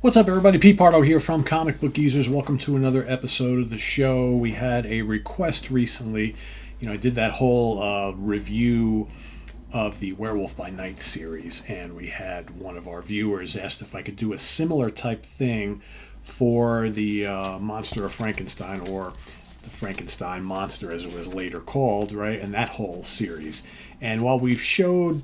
What's up, everybody? Pete Pardo here from Comic Book Users. Welcome to another episode of the show. We had a request recently. I did that whole review of the Werewolf by Night series, and we had one of our viewers asked if I could do a similar type thing for the Monster of Frankenstein, or the Frankenstein monster as it was later called, right? And that whole series. And while we've showed,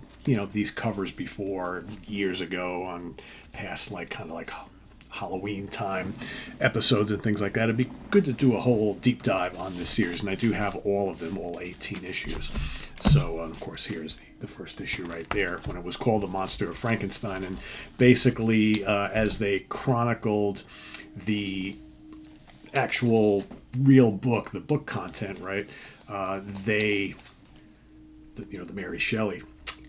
these covers before years ago on past kind of Halloween time episodes and things like that, it'd be good to do a whole deep dive on this series. And I do have all of them, all 18 issues. So, of course, here's the first issue right there, when it was called The Monster of Frankenstein. And basically, as they chronicled the actual real book, the book content, right? The Mary Shelley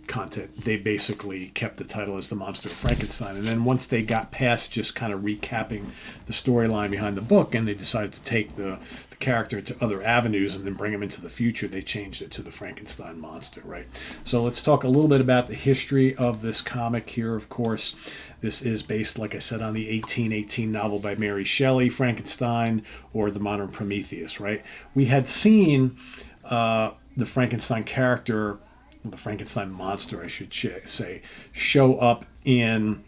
content, they basically kept the title as The Monster of Frankenstein. And then once they got past just kind of recapping the storyline behind the book, and they decided to take the character to other avenues and then bring him into the future, they changed it to the Frankenstein monster, right? So let's talk a little bit about the history of this comic here. Of course, this is based, like I said, on the 1818 novel by Mary Shelley, Frankenstein, or The Modern Prometheus, right? We had seen the Frankenstein character, the Frankenstein monster, I should say, show up in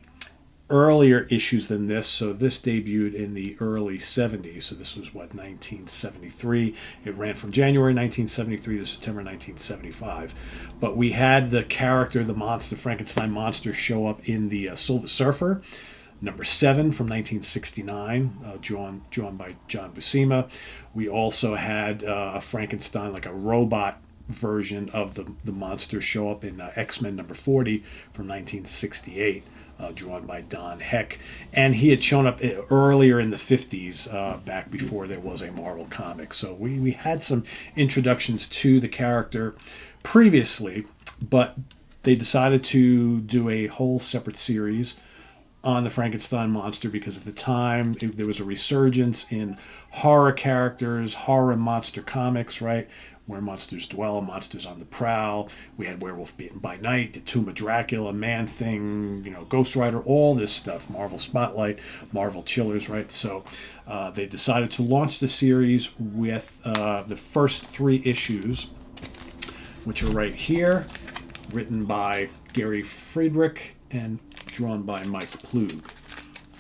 earlier issues than this. So this debuted in the early 70s. So this was, 1973. It ran from January 1973 to September 1975. But we had the character, the monster, Frankenstein monster, show up in the Silver Surfer, number 7 from 1969, drawn by John Buscema. We also had a Frankenstein, like a robot version of the monster, show up in X-Men number 40 from 1968, drawn by Don Heck. And he had shown up earlier in the 50s, back before there was a Marvel comic. So we had some introductions to the character previously, but they decided to do a whole separate series on the Frankenstein monster because at the time there was a resurgence in horror characters, horror and monster comics, right? Where monsters dwell, monsters on the prowl. We had Werewolf by Night, the Tomb of Dracula, Man-Thing, Ghost Rider, all this stuff, Marvel Spotlight, Marvel Chillers, right? So they decided to launch the series with the first 3 issues, which are right here, written by Gary Friedrich and drawn by Mike Ploog.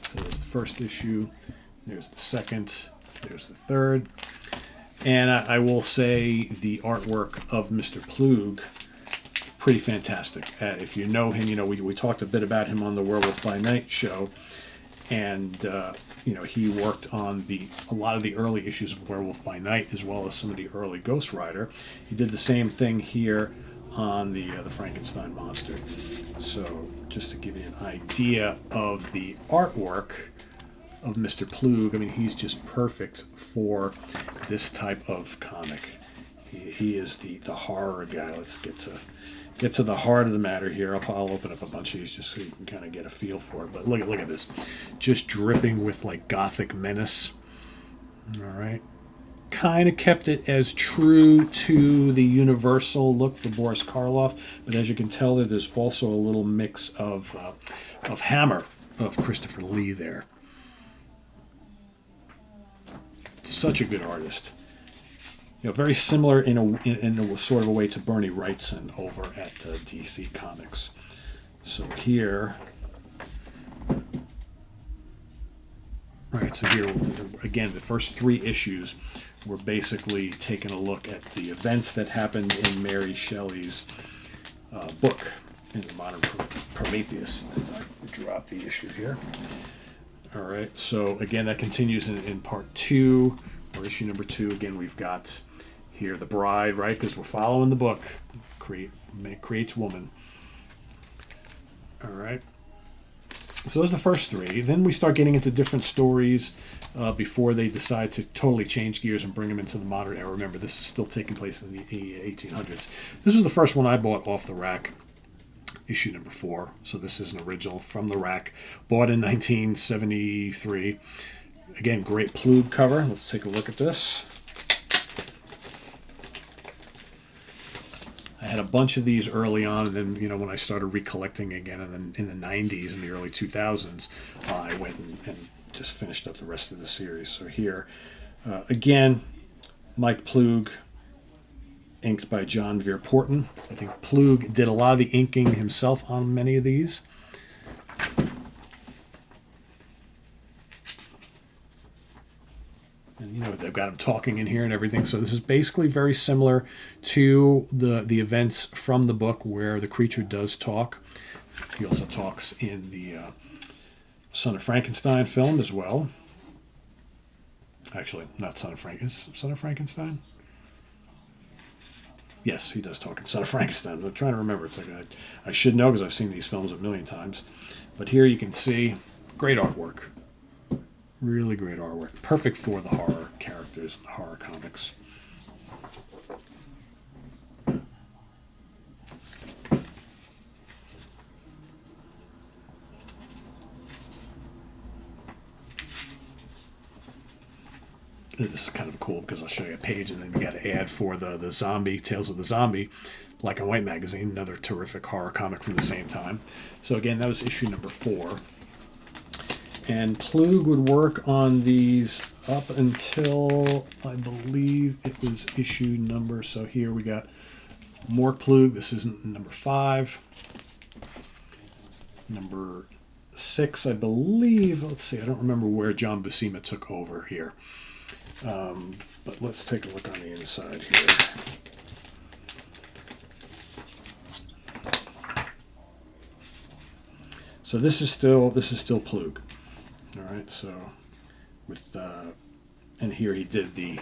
So there's the first issue, there's the second, there's the third. And I will say the artwork of Mr. Ploog, pretty fantastic. If you know him, we talked a bit about him on the Werewolf by Night show. And, he worked on a lot of the early issues of Werewolf by Night, as well as some of the early Ghost Rider. He did the same thing here on the Frankenstein monster. So just to give you an idea of the artwork of Mr. Ploog, he's just perfect for this type of comic. He is the horror guy. Let's get to the heart of the matter here. I'll open up a bunch of these just so you can kind of get a feel for it. But look at this, just dripping with gothic menace. All right, kind of kept it as true to the Universal look for Boris Karloff, but as you can tell, there's also a little mix of Hammer of Christopher Lee there. Such a good artist. Very similar in a sort of a way to Bernie Wrightson over at DC Comics. So here, here again, the first 3 issues were basically taking a look at the events that happened in Mary Shelley's book in The Modern Prometheus. As I drop the issue here. All right, so again, that continues in part 2, or issue number 2. Again, we've got here the bride, right? Because we're following the book, creates woman. All right. So those are the first 3. Then we start getting into different stories before they decide to totally change gears and bring them into the modern era. Remember, this is still taking place in the 1800s. This is the first one I bought off the rack. Issue number 4. So this is an original from the rack, bought in 1973. Again, great Ploog cover. Let's take a look at this. I had a bunch of these early on, and then, you know, when I started recollecting again in the 90s and the early 2000s, I went and just finished up the rest of the series. So here, again, Mike Ploog, inked by John Veerporten. I think Ploog did a lot of the inking himself on many of these. And, you know, they've got him talking in here and everything. So this is basically very similar to the events from the book where the creature does talk. He also talks in the Son of Frankenstein film as well. Actually, not Son of Frankenstein. Son of Frankenstein? Yes, he does talk in Son of Frankenstein. I'm trying to remember. It's like I should know because I've seen these films a million times. But here you can see great artwork. Really great artwork. Perfect for the horror characters and horror comics. This is kind of cool because I'll show you a page and then we got an ad for the Zombie, Tales of the Zombie, Black and White magazine, another terrific horror comic from the same time. So again, that was issue number 4. And Ploog would work on these up until, I believe it was issue number, so here we got more Ploog. This is number 5. Number 6, I believe, let's see, I don't remember where John Buscema took over here. But let's take a look on the inside here. So this is still Ploog. All right, so with and here he did the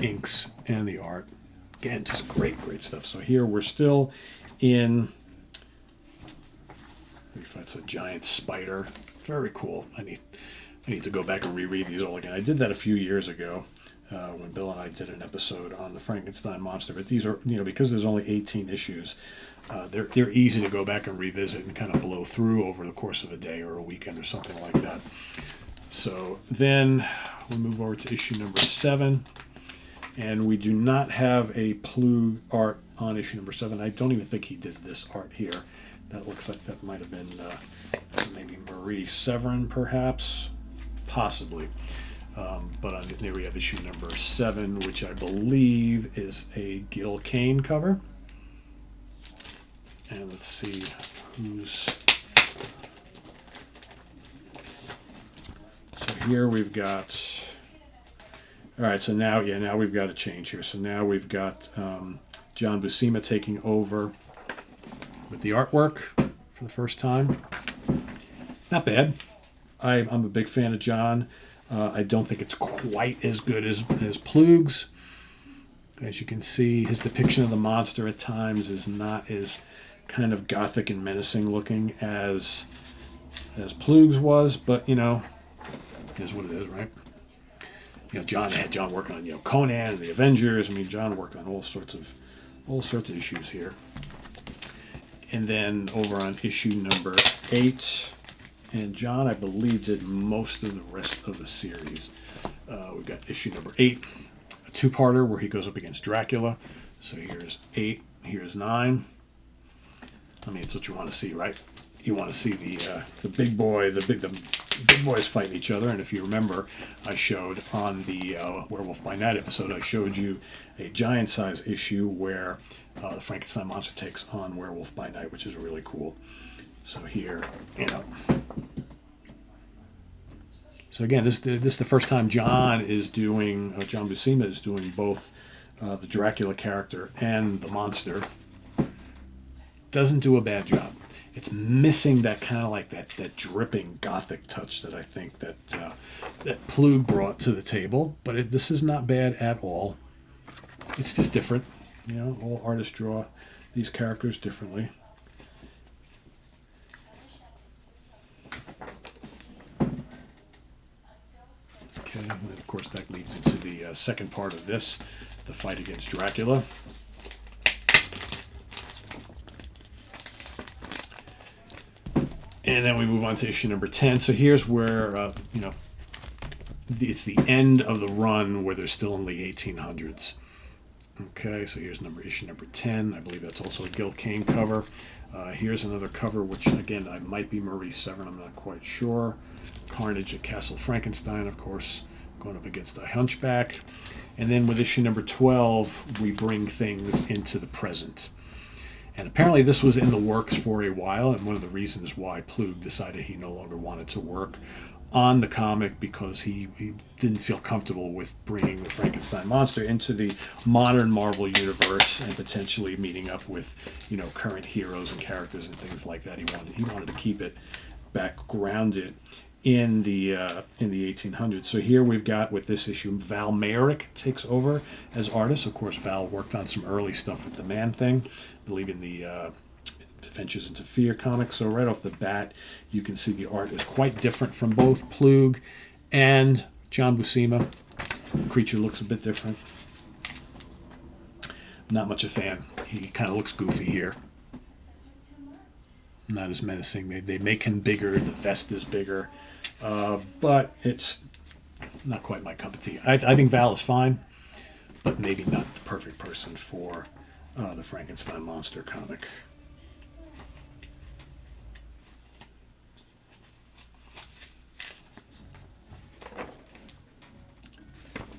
inks and the art. Again, just great stuff. So here we're still in. It's a giant spider. Very cool. I need to go back and reread these all again. I did that a few years ago when Bill and I did an episode on the Frankenstein monster. But these are, you know, because there's only 18 issues, they're easy to go back and revisit and kind of blow through over the course of a day or a weekend or something like that. So then we'll move over to issue number 7. And we do not have a Ploog art on issue number 7. I don't even think he did this art here. That looks like that might have been maybe Marie Severin, perhaps. Possibly. But on there we have issue number 7, which I believe is a Gil Kane cover. And let's see who's... So here we've got... All right, so now we've got a change here. So now we've got John Buscema taking over with the artwork for the first time. Not bad. I'm a big fan of John. I don't think it's quite as good as Ploog's. As you can see, his depiction of the monster at times is not as kind of gothic and menacing looking as Ploog's was, but you know, it is what it is, right? You know, John working on, you know, Conan and the Avengers. I mean, John worked on all sorts of issues here. And then over on issue number 8, and John, I believe, did most of the rest of the series. We've got issue number 8, a 2-parter where he goes up against Dracula. So here's 8, here's 9. I mean, it's what you want to see, right? You want to see the big boys fighting each other. And if you remember, I showed on the Werewolf by Night episode, I showed you a giant size issue where the Frankenstein monster takes on Werewolf by Night, which is really cool. So here, you know. So again, this is the first time John Buscema is doing both the Dracula character and the monster. Doesn't do a bad job. It's missing that kind of like that dripping gothic touch that I think that Ploog brought to the table. But this is not bad at all. It's just different. You know, all artists draw these characters differently. Okay, and then of course that leads into the second part of this, the fight against Dracula. And then we move on to issue number 10. So here's where, you know, it's the end of the run where they're still in the 1800s. Okay, so here's issue number 10. I believe that's also a Gil Kane cover. Here's another cover, which again, I might be Maurice Severin, I'm not quite sure. Carnage at Castle Frankenstein, of course, going up against a Hunchback. And then with issue number 12, we bring things into the present. And apparently this was in the works for a while, and one of the reasons why Ploog decided he no longer wanted to work on the comic, because he didn't feel comfortable with bringing the Frankenstein monster into the modern Marvel universe and potentially meeting up with, you know, current heroes and characters and things like that. He wanted to keep it back grounded in the 1800s. So here we've got, with this issue, Val Mayerick takes over as artist. Of course, Val worked on some early stuff with the Man-Thing, I believe in the Adventures into Fear comics. So right off the bat, you can see the art is quite different from both Ploog and John Buscema. The creature looks a bit different. Not much a fan. He kind of looks goofy here. Not as menacing. They make him bigger. The vest is bigger. But it's not quite my cup of tea. I think Val is fine, but maybe not the perfect person for the Frankenstein monster comic.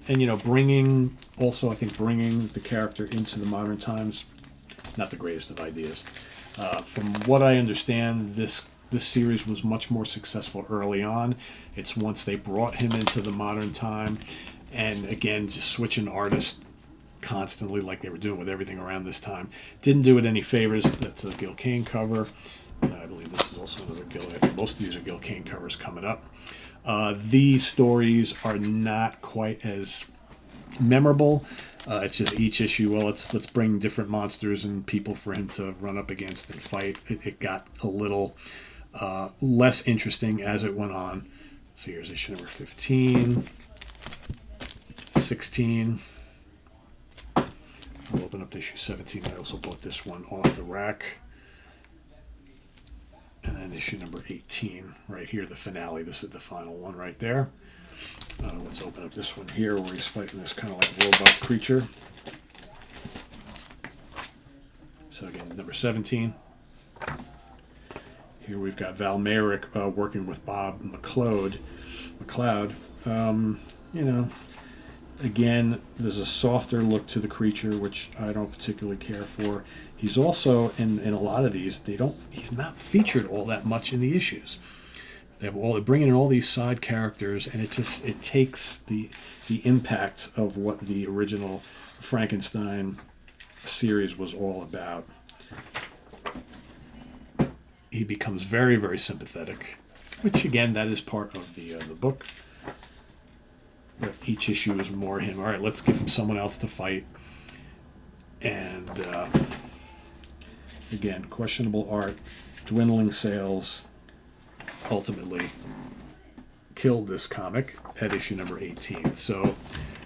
And, you know, bringing the character into the modern times, not the greatest of ideas. From what I understand, this series was much more successful early on. It's once they brought him into the modern time, and again, just switching artists constantly like they were doing with everything around this time, didn't do it any favors. That's a Gil Kane cover. I believe this is also another Gil. I think most of these are Gil Kane covers coming up. These stories are not quite as memorable. It's just each issue, well, let's bring different monsters and people for him to run up against and fight. It got a little less interesting as it went on. So here's issue number 15, 16. I'll open up to issue 17. I also bought this one off the rack. And then issue number 18, right here, the finale. This is the final one right there. Let's open up this one here where he's fighting this kind of like robot creature. So again, number 17. Here we've got Val Mayerick working with Bob McLeod. You know, again, there's a softer look to the creature, which I don't particularly care for. He's also, in a lot of these, he's not featured all that much in the issues. They're bringing in all these side characters, and it takes the impact of what the original Frankenstein series was all about. He becomes very, very sympathetic, which again, that is part of the book. But each issue is more him. All right, let's give him someone else to fight. And again, questionable art, dwindling sales, ultimately killed this comic at issue number 18. So,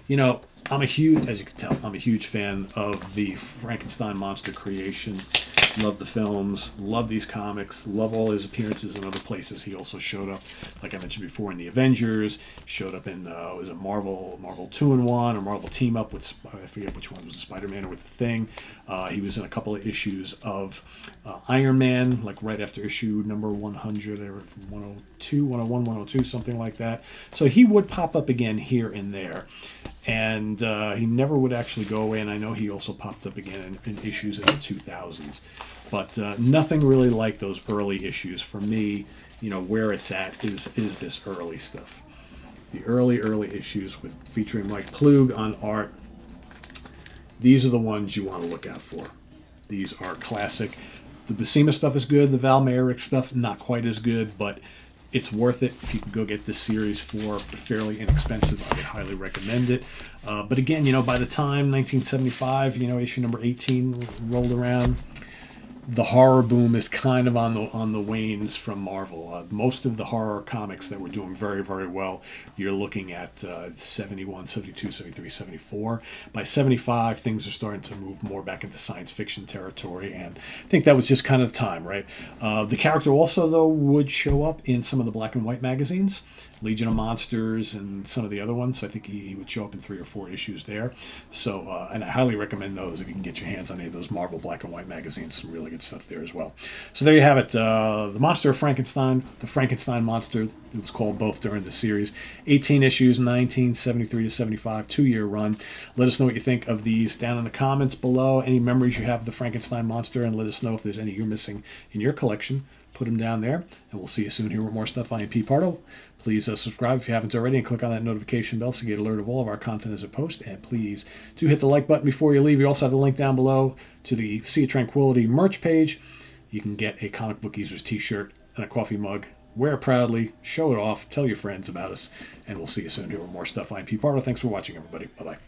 you know, as you can tell, I'm a huge fan of the Frankenstein monster creation. Love the films, love these comics, love all his appearances in other places. He also showed up, like I mentioned before, in the Avengers, showed up in, was it Marvel 2-in-1 or Marvel Team Up with, I forget which one was the Spider-Man or with the Thing. He was in a couple of issues of Iron Man, like right after issue number 100 or 102, 101, 102, something like that. So he would pop up again here and there. And he never would actually go away, and I know he also popped up again in issues in the 2000s. But nothing really like those early issues. For me, you know, where it's at is this early stuff. The early issues with featuring Mike Ploog on art. These are the ones you want to look out for. These are classic. The Buscema stuff is good. The Val Mayerick stuff, not quite as good, but it's worth it if you can go get this series for fairly inexpensive. I would highly recommend it. But again, you know, by the time 1975, you know, issue number 18 rolled around, the horror boom is kind of on the wanes from Marvel. Most of the horror comics that were doing very, very well, you're looking at 71, 72, 73, 74. By 75, things are starting to move more back into science fiction territory, and I think that was just kind of the time, right? The character also, though, would show up in some of the black and white magazines, Legion of Monsters and some of the other ones. So I think he would show up in 3 or 4 issues there. So, and I highly recommend those if you can get your hands on any of those Marvel black and white magazines. Some really good stuff there as well. So there you have it. The Monster of Frankenstein, the Frankenstein Monster. It was called both during the series. 18 issues, 1973 to 75, 2-year run. Let us know what you think of these down in the comments below. Any memories you have of the Frankenstein Monster, and let us know if there's any you're missing in your collection. Put them down there, and we'll see you soon here with more stuff. I am P. Pardo. Please subscribe if you haven't already, and click on that notification bell so you get alert of all of our content as a post. And please do hit the like button before you leave. You also have the link down below to the Sea of Tranquility merch page. You can get a Comic Book Users t-shirt and a coffee mug. Wear it proudly, show it off, tell your friends about us, and we'll see you soon here with more stuff. I'm P. Pardo. Thanks for watching, everybody. Bye-bye.